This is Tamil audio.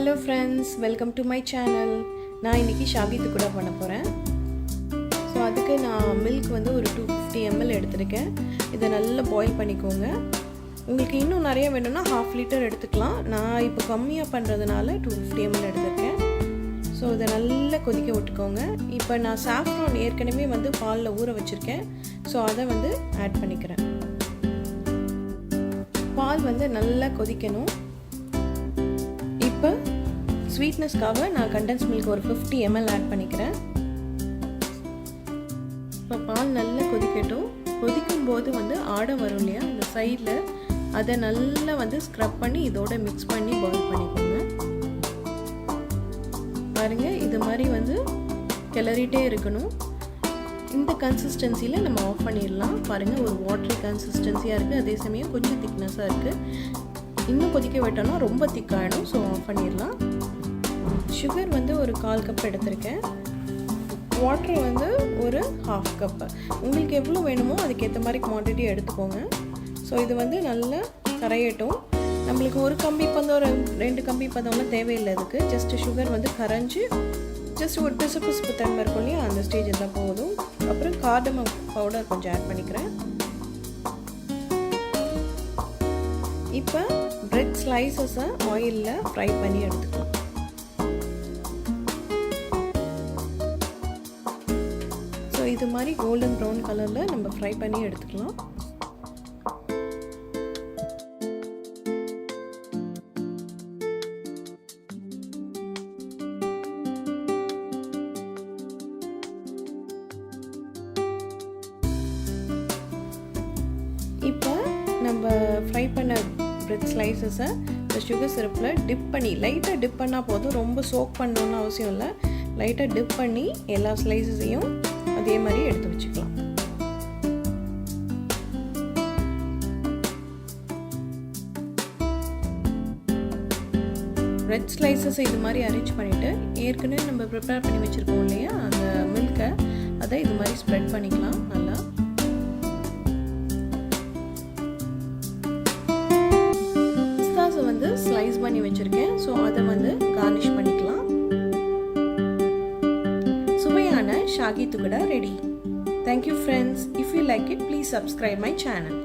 Hello friends, welcome to my channel. நான் இன்னைக்கு ஷாஹி துக்குடா பண்ண போறேன். சோ அதுக்கு நான் milk வந்து ஒரு 250 ml எடுத்துர்க்கேன். இத நல்லா boil பண்ணிக்கோங்க. உங்களுக்கு இன்னும் நிறைய வேணும்னா 1/2 லிட்டர் எடுத்துக்கலாம். நான் இப்போ கம்மியா பண்றதுனால 250 ml எடுத்துர்க்கேன். சோ இத நல்லா கொதிக்க விட்டுக்கோங்க. இப்போ நான் saffron ஏற்கனவே வந்து பால்ல ஊற வச்சிருக்கேன். சோ அத வந்து ஆட் பண்ணிக்கிறேன். பால் வந்து நல்லா கொதிக்கணும். இப்போ ஸ்வீட்னஸ்க்காக நான் கண்டென்ஸ் மில்க் ஒரு 50 ml ஆட் பண்ணிக்கிறேன். இப்போ பால் நல்லா கொதிக்கட்டும். கொதிக்கும்போது வந்து ஆட வரும் இல்லையா இந்த சைடில் அதை நல்லா வந்து ஸ்க்ரப் பண்ணி இதோட மிக்ஸ் பண்ணி பாயில் பண்ணிக்கோங்க. பாருங்க இது மாதிரி வந்து கிளறிட்டே இருக்கணும். இந்த கன்சிஸ்டன்சியில் நம்ம ஆஃப் பண்ணிடலாம். பாருங்கள் ஒரு வாட்டரி கன்சிஸ்டன்சியாக இருக்குது, அதே சமயம் கொஞ்சம் திக்னஸாக இருக்குது. இன்னும் கொதிக்க விட்டோம்னா ரொம்ப திக்காயிடும். ஸோ ஆஃப் பண்ணிடலாம். சுகர் வந்து ஒரு 1/4 கப் எடுத்திருக்கேன். வாட்டர் வந்து ஒரு 1/2 கப். உங்களுக்கு எவ்வளோ வேணுமோ அதுக்கேற்ற மாதிரி குவான்டிட்டி எடுத்துக்கோங்க. ஸோ இது வந்து நல்லா கரையட்டும். நம்மளுக்கு ஒரு கம்பி பதம் 2 கம்பி பதம்லாம் தேவையில்லை. இதுக்கு ஜஸ்ட் சுகர் வந்து கரைஞ்சி ஜஸ்ட் ஒரு பிசுபிசுப்பு தன்மை இருக்கும் இல்லையா அந்த ஸ்டேஜ் தான் போதும். அப்புறம் கார்டமம் பவுடர் கொஞ்சம் ஆட் பண்ணிக்கிறேன். இப்போ பிரெட் ஸ்லைசஸை ஆயிலில் ஃப்ரை பண்ணி எடுத்துக்கலாம். ஸோ இது மாதிரி கோல்டன் ப்ரௌன் கலரில் நம்ம ஃப்ரை பண்ணி எடுத்துக்கலாம். இப்போ நம்ம ஃப்ரை பண்ண பிரெட் ஸ்லைசஸை இந்த சுகர் சிரப்பில் டிப் பண்ணி லைட்டாக டிப் பண்ணால் போதும். ரொம்ப சோக் பண்ணணுன்னு அவசியம் இல்லை. லைட்டாக டிப் பண்ணி எல்லா ஸ்லைசஸையும் அதே மாதிரி எடுத்து வச்சுக்கலாம். பிரெட் ஸ்லைசஸ் இது மாதிரி அரேஞ்ச் பண்ணிவிட்டு ஏற்கனவே நம்ம ப்ரிப்பேர் பண்ணி வச்சுருக்கோம் இல்லையா அந்த மில்கை அதை இது மாதிரி ஸ்ப்ரெட் பண்ணிக்கலாம். நல்லா வந்து ஸ்லைஸ் பண்ணி வச்சிருக்கேன். ஸோ அதை வந்து கார்னிஷ் பண்ணிக்கலாம். சுவையான shahi tukda ready. Thank you friends. If you like it, please subscribe my channel.